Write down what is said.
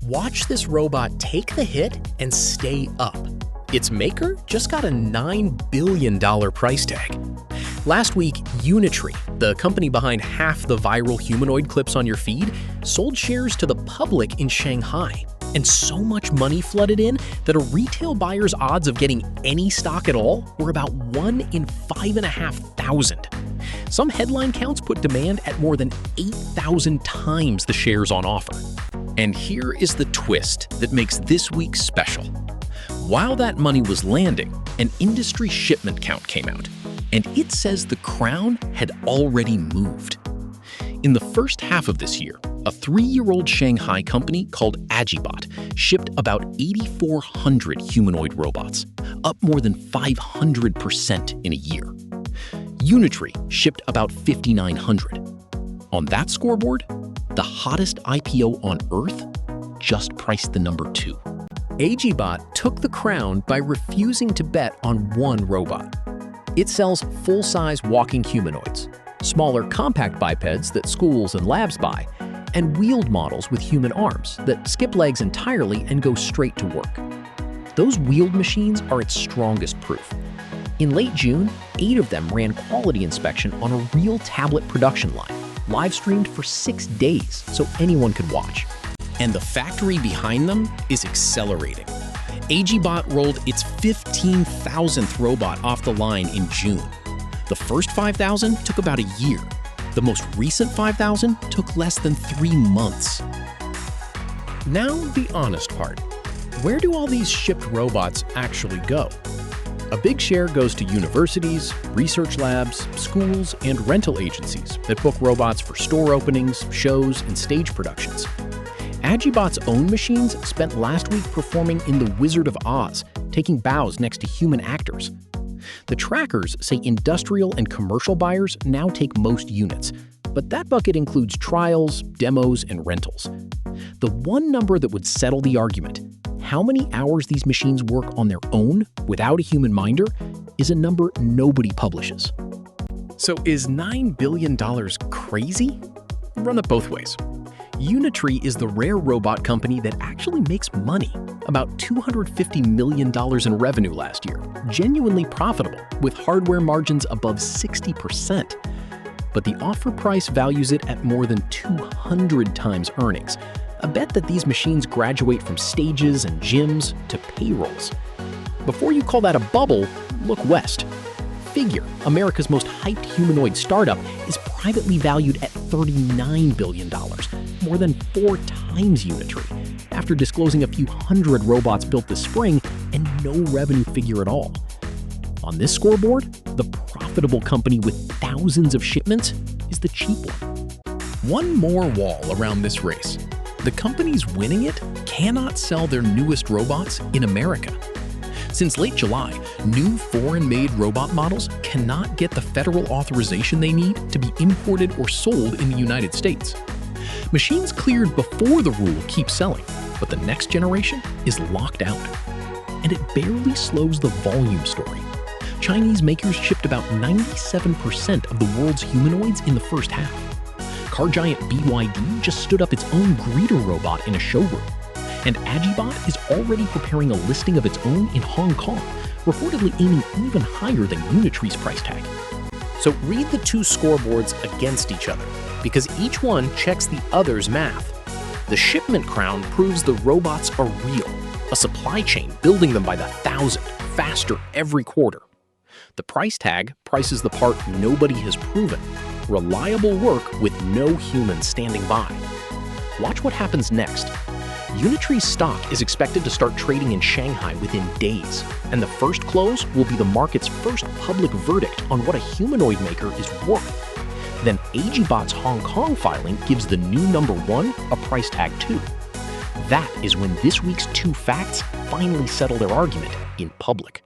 Watch this robot take the hit and stay up. Its maker just got a $9 billion price tag. Last week, Unitree, the company behind half the viral humanoid clips on your feed, sold shares to the public in Shanghai. And so much money flooded in that a retail buyer's odds of getting any stock at all were about 1 in 5,500. Some headline counts put demand at more than 8,000 times the shares on offer. And here is the twist that makes this week special. While that money was landing, an industry shipment count came out, and it says the crown had already moved. In the first half of this year, a 3-year-old Shanghai company called AgiBot shipped about 8,400 humanoid robots, up more than 500% in a year. Unitree shipped about 5,900. On that scoreboard, the hottest IPO on Earth just priced the number 2. AgiBot took the crown by refusing to bet on one robot. It sells full-size walking humanoids, smaller compact bipeds that schools and labs buy, and wheeled models with human arms that skip legs entirely and go straight to work. Those wheeled machines are its strongest proof. In late June, 8 of them ran quality inspection on a real tablet production line, live-streamed for 6 days so anyone could watch. And the factory behind them is accelerating. AgiBot rolled its 15,000th robot off the line in June. The first 5,000 took about a year. The most recent 5,000 took less than 3 months. Now the honest part. Where do all these shipped robots actually go? A big share goes to universities, research labs, schools, and rental agencies that book robots for store openings, shows, and stage productions. AgiBot's own machines spent last week performing in The Wizard of Oz, taking bows next to human actors. The trackers say industrial and commercial buyers now take most units, but that bucket includes trials, demos, and rentals. The one number that would settle the argument, how many hours these machines work on their own without a human minder, is a number nobody publishes. So is $9 billion crazy? Run it both ways. Unitree is the rare robot company that actually makes money, about $250 million in revenue last year, genuinely profitable, with hardware margins above 60%. But the offer price values it at more than 200 times earnings, a bet that these machines graduate from stages and gyms to payrolls. Before you call that a bubble, look west. Figure, America's most hyped humanoid startup, is privately valued at $39 billion, more than 4 times Unitree, after disclosing a few hundred robots built this spring and no revenue figure at all. On this scoreboard, the profitable company with thousands of shipments is the cheap one. One more wall around this race. The companies winning it cannot sell their newest robots in America. Since late July, new foreign-made robot models cannot get the federal authorization they need to be imported or sold in the United States. Machines cleared before the rule keep selling, but the next generation is locked out. And it barely slows the volume story. Chinese makers shipped about 97% of the world's humanoids in the first half. Car giant BYD just stood up its own greeter robot in a showroom. And AgiBot is already preparing a listing of its own in Hong Kong, reportedly aiming even higher than Unitree's price tag. So read the two scoreboards against each other, because each one checks the other's math. The shipment crown proves the robots are real, a supply chain building them by the thousand, faster every quarter. The price tag prices the part nobody has proven, reliable work with no humans standing by. Watch what happens next. Unitree's stock is expected to start trading in Shanghai within days, and the first close will be the market's first public verdict on what a humanoid maker is worth. Then AgiBot's Hong Kong filing gives the new number 1 a price tag too. That is when this week's two facts finally settle their argument in public.